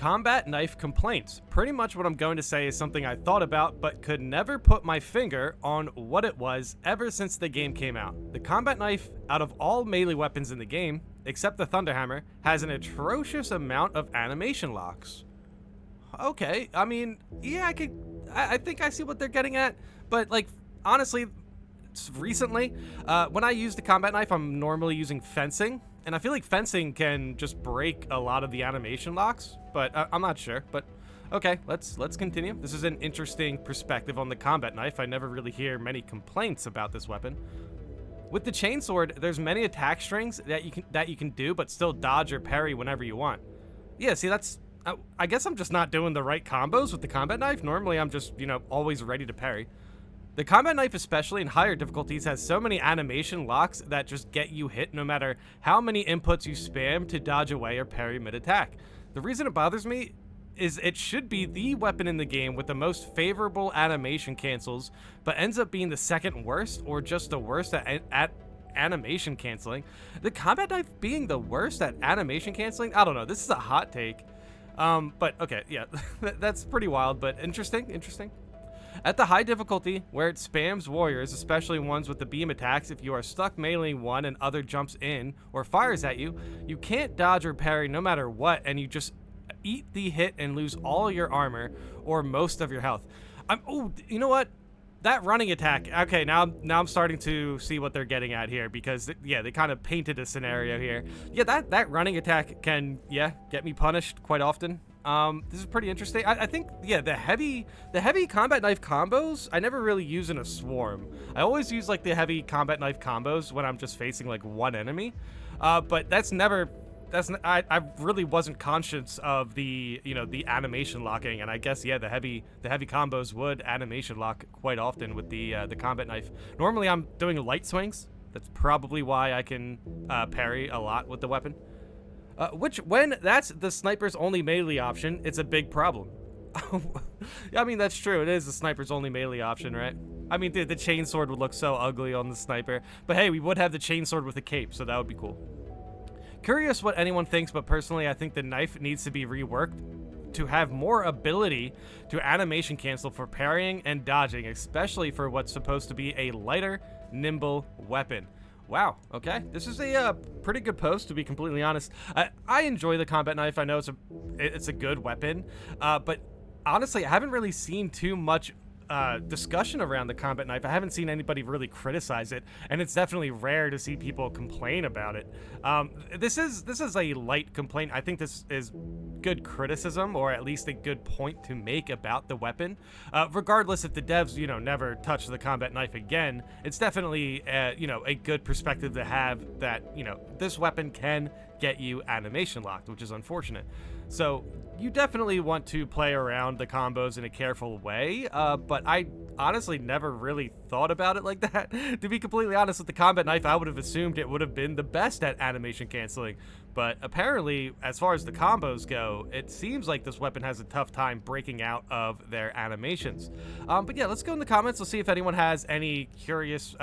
Combat knife complaints. Pretty much what I'm going to say is something I thought about but could never put my finger on what it was ever since the game came out. The combat knife, out of all melee weapons in the game, except the Thunderhammer, has an atrocious amount of animation locks. Okay, I mean, yeah, I think I see what they're getting at, but like, honestly, recently, when I use the combat knife, I'm normally using fencing, and I feel like fencing can just break a lot of the animation locks, but I'm not sure. But okay, let's continue. This is an interesting perspective on the combat knife. I never really hear many complaints about this weapon. With the chainsword, there's many attack strings that you can do, but still dodge or parry whenever you want. Yeah, see, that's I guess I'm just not doing the right combos with the combat knife. Normally, I'm just, always ready to parry. The combat knife, especially in higher difficulties, has so many animation locks that just get you hit no matter how many inputs you spam to dodge away or parry mid-attack. The reason it bothers me is it should be the weapon in the game with the most favorable animation cancels, but ends up being the second worst or just the worst at animation canceling. The combat knife being the worst at animation canceling? I don't know, this is a hot take. But okay, yeah, that's pretty wild, but interesting. At the high difficulty, where it spams warriors, especially ones with the beam attacks, if you are stuck meleeing one and other jumps in or fires at you, you can't dodge or parry no matter what, and you just eat the hit and lose all your armor or most of your health. Oh, you know what? That running attack. Okay, now I'm starting to see what they're getting at here, because yeah, they kind of painted a scenario here. Yeah, that running attack can get me punished quite often. This is pretty interesting. I think, yeah, the heavy combat knife combos, I never really use in a swarm. I always use like the heavy combat knife combos when I'm just facing like one enemy. But I really wasn't conscious of the animation locking, and I guess, yeah, the heavy combos would animation lock quite often with the combat knife. Normally I'm doing light swings. That's probably why I can parry a lot with the weapon. When that's the sniper's only melee option, it's a big problem. I mean, that's true. It is the sniper's only melee option, right? I mean, the chainsword would look so ugly on the sniper, but hey, we would have the chainsword with a cape, so that would be cool. Curious what anyone thinks, but personally, I think the knife needs to be reworked to have more ability to animation cancel for parrying and dodging, especially for what's supposed to be a lighter, nimble weapon. Wow, okay. This is a pretty good post, to be completely honest. I enjoy the combat knife. I know it's a good weapon, but honestly, I haven't really seen too much discussion around the combat knife. I haven't seen anybody really criticize it, and it's definitely rare to see people complain about it. This is a light complaint. I think this is good criticism, or at least a good point to make about the weapon. Regardless if the devs, never touch the combat knife again, it's definitely, a good perspective to have that, this weapon can get you animation locked, which is unfortunate. So you definitely want to play around the combos in a careful way, but I honestly never really thought about it like that. To be completely honest, with the combat knife, I would have assumed it would have been the best at animation canceling, but apparently, as far as the combos go, it seems like this weapon has a tough time breaking out of their animations. But yeah, let's go in the comments. Let's see if anyone has any curious,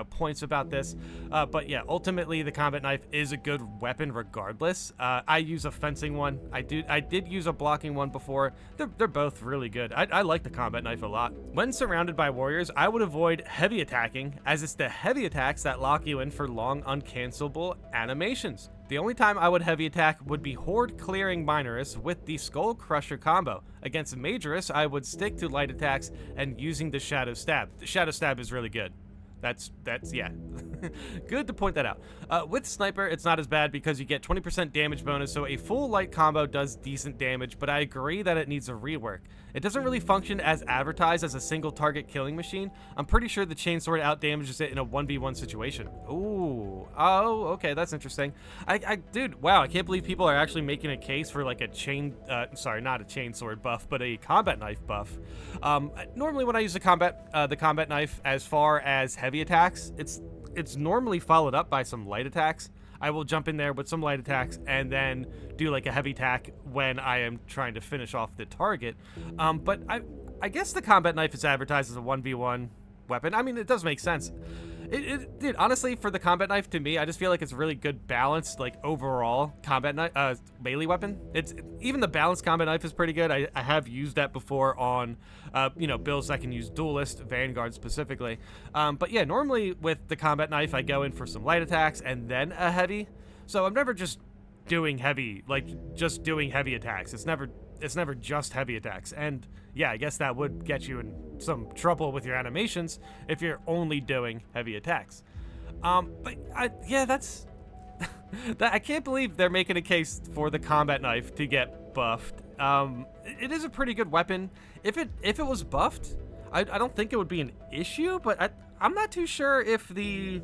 points about this. But yeah, ultimately, the combat knife is a good weapon regardless. I use a fencing one. I did use a blocking one before. They're both really good. I like the combat knife a lot. When surrounded by warriors, I would avoid heavy attacking, as it's the heavy attacks that lock you in for long, uncancelable animations. The only time I would heavy attack would be horde clearing Minorus with the Skull Crusher combo. Against Majorus, I would stick to light attacks and using the Shadow Stab. The Shadow Stab is really good. That's yeah. Good to point that out. With Sniper, it's not as bad because you get 20% damage bonus, so a full light combo does decent damage, but I agree that it needs a rework. It doesn't really function as advertised as a single target killing machine. I'm pretty sure the chainsword out-damages it in a 1v1 situation. Ooh. Oh, okay, that's interesting. Dude, wow, I can't believe people are actually making a case for like a sorry, not a chainsword buff, but a combat knife buff. Normally when I use the combat knife, as far as heavy attacks, it's normally followed up by some light attacks. I will jump in there with some light attacks and then do like a heavy attack when I am trying to finish off the target. But I guess the combat knife is advertised as a 1v1 weapon. I mean, it does make sense. Dude, honestly, for the combat knife, to me, I just feel like it's really good balanced, like overall combat knife, melee weapon. Even the balanced combat knife is pretty good. I have used that before on, builds that can use duelist, vanguard specifically. But yeah, normally with the combat knife, I go in for some light attacks and then a heavy. So I'm never just doing heavy, just doing heavy attacks. It's never just heavy attacks. And yeah, I guess that would get you in some trouble with your animations if you're only doing heavy attacks. That's I can't believe they're making a case for the combat knife to get buffed. It is a pretty good weapon. If it was buffed, I don't think it would be an issue, but I'm not too sure if the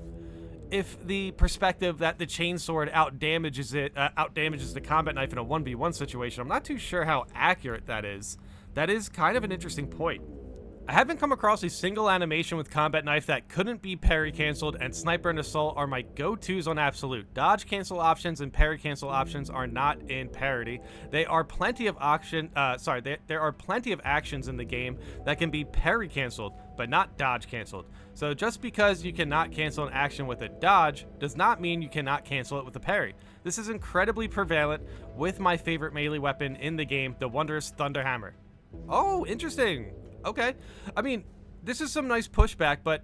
perspective that the chainsword outdamages the combat knife in a 1v1 situation, I'm not too sure how accurate that is. That is kind of an interesting point. I haven't come across a single animation with combat knife that couldn't be parry canceled, and sniper and assault are my go-tos on absolute. Dodge cancel options and parry cancel options are not in parity. There are plenty of there are plenty of actions in the game that can be parry canceled, but not dodge canceled. So just because you cannot cancel an action with a dodge does not mean you cannot cancel it with a parry. This is incredibly prevalent with my favorite melee weapon in the game, the wondrous Thunderhammer. Oh, interesting. Okay. I mean, this is some nice pushback, but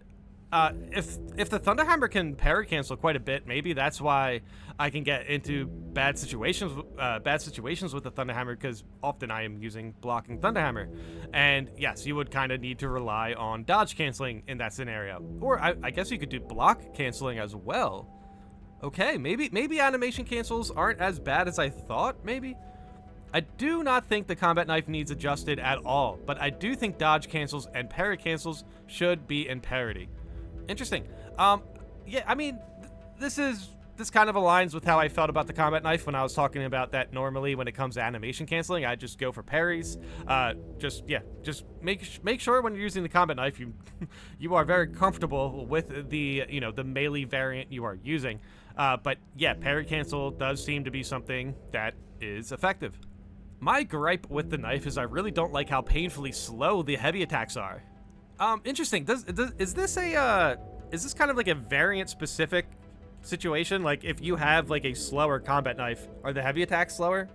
if the Thunderhammer can parry cancel quite a bit, maybe that's why I can get into bad situations with the Thunderhammer, because often I am using blocking Thunderhammer. And yes, you would kind of need to rely on dodge canceling in that scenario. Or I guess you could do block canceling as well. Okay, maybe animation cancels aren't as bad as I thought, maybe? I do not think the combat knife needs adjusted at all, but I do think dodge cancels and parry cancels should be in parity. Interesting. Yeah, I mean, this kind of aligns with how I felt about the combat knife when I was talking about that normally when it comes to animation canceling, I just go for parries. Just make sure when you're using the combat knife, you are very comfortable with the melee variant you are using. But yeah, parry cancel does seem to be something that is effective. My gripe with the knife is I really don't like how painfully slow the heavy attacks are. Interesting. Is this kind of like a variant specific situation? Like if you have like a slower combat knife, are the heavy attacks slower?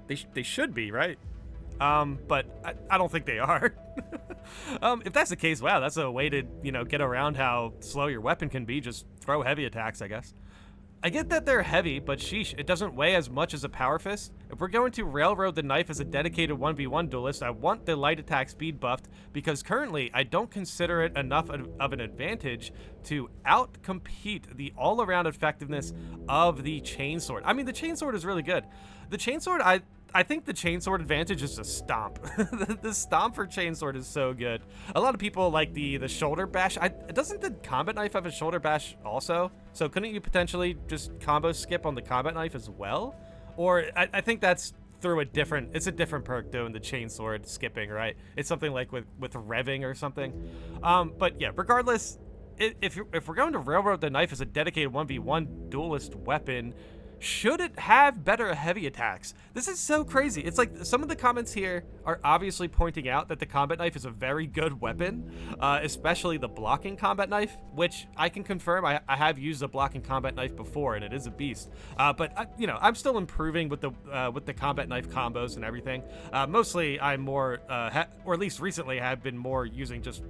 They should be, right? But I don't think they are. If that's the case, wow, that's a way to, get around how slow your weapon can be. Just throw heavy attacks, I guess. I get that they're heavy, but sheesh, it doesn't weigh as much as a power fist. If we're going to railroad the knife as a dedicated 1v1 duelist, I want the light attack speed buffed, because currently I don't consider it enough of an advantage to outcompete the all-around effectiveness of the chainsword. I mean, the chainsword is really good. The chainsword, I think the chainsword advantage is a stomp. The stomp for chainsword is so good. A lot of people like the shoulder bash. Doesn't the combat knife have a shoulder bash also? So couldn't you potentially just combo skip on the combat knife as well? Or I think that's through it's a different perk doing the chainsword skipping, right? It's something like with revving or something. But yeah, regardless, if we're going to railroad the knife as a dedicated 1v1 duelist weapon, should it have better heavy attacks? This is so crazy. It's like some of the comments here are obviously pointing out that the combat knife is a very good weapon, especially the blocking combat knife, which I can confirm. I have used a blocking combat knife before, and it is a beast. But I'm still improving with the combat knife combos and everything. Mostly, I'm more, or at least recently, have been more using just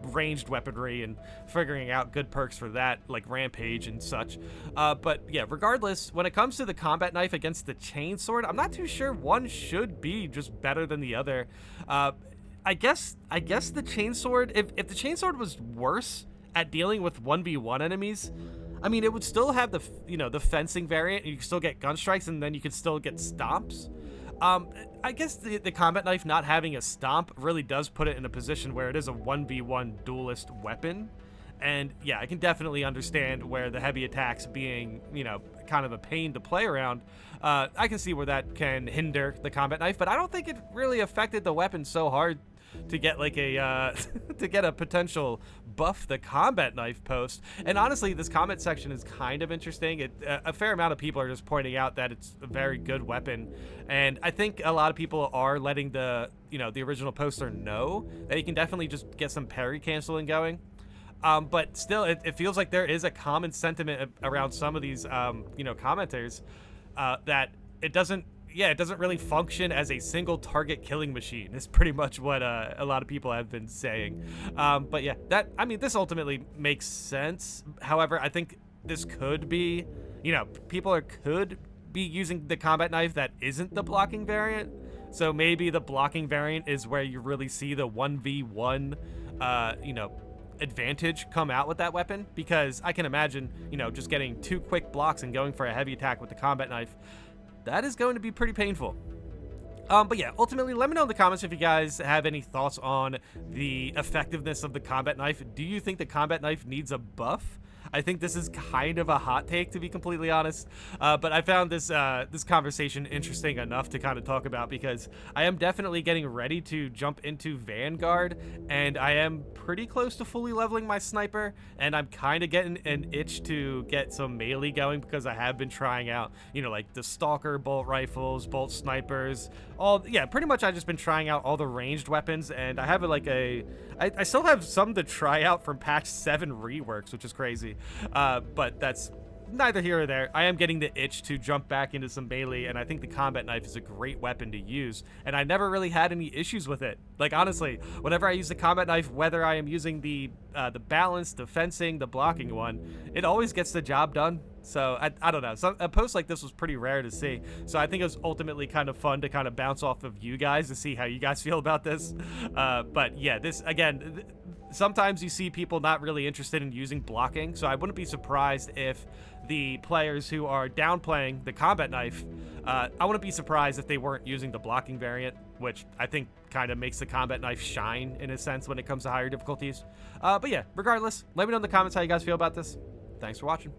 ranged weaponry and figuring out good perks for that, like rampage and such. But yeah, regardless, when it comes to the combat knife against the chainsword, I'm not too sure one should be just better than the other. I guess the chainsword, if the chainsword was worse at dealing with 1v1 enemies, I mean, it would still have the fencing variant, and you can still get gun strikes, and then you could still get stomps. I guess the combat knife not having a stomp really does put it in a position where it is a 1v1 duelist weapon. And yeah, I can definitely understand where the heavy attacks being, kind of a pain to play around. I can see where that can hinder the combat knife, but I don't think it really affected the weapon so hard to get like a to get a potential buff the combat knife post. And honestly, this comment section is kind of interesting. A fair amount of people are just pointing out that it's a very good weapon, and I think a lot of people are letting the the original poster know that you can definitely just get some parry canceling going. But still, it feels like there is a common sentiment around some of these, commenters, that it doesn't, yeah, it doesn't really function as a single target killing machine. Is pretty much what a lot of people have been saying. But yeah, this ultimately makes sense. However, I think this could be, people could be using the combat knife that isn't the blocking variant. So maybe the blocking variant is where you really see the 1v1, advantage come out with that weapon, because I can imagine, just getting 2 quick blocks and going for a heavy attack with the combat knife, that is going to be pretty painful. But yeah, ultimately, let me know in the comments if you guys have any thoughts on the effectiveness of the combat knife. Do you think the combat knife needs a buff? I think this is kind of a hot take, to be completely honest, but I found this conversation interesting enough to kind of talk about, because I am definitely getting ready to jump into Vanguard, and I am pretty close to fully leveling my sniper, and I'm kind of getting an itch to get some melee going, because I have been trying out, like the Stalker bolt rifles, bolt snipers, pretty much I've just been trying out all the ranged weapons, and I have I still have some to try out from patch 7 reworks, which is crazy. But that's neither here or there. I am getting the itch to jump back into some melee, and I think the combat knife is a great weapon to use, and I never really had any issues with it. Like, honestly, whenever I use the combat knife, whether I am using the balance, the fencing, the blocking one, it always gets the job done. So I don't know. A post like this was pretty rare to see. So I think it was ultimately kind of fun to kind of bounce off of you guys to see how you guys feel about this. But yeah, this again, sometimes you see people not really interested in using blocking. So I wouldn't be surprised if the players who are downplaying the combat knife, I wouldn't be surprised if they weren't using the blocking variant, which I think kind of makes the combat knife shine in a sense when it comes to higher difficulties. But yeah, regardless, let me know in the comments how you guys feel about this. Thanks for watching.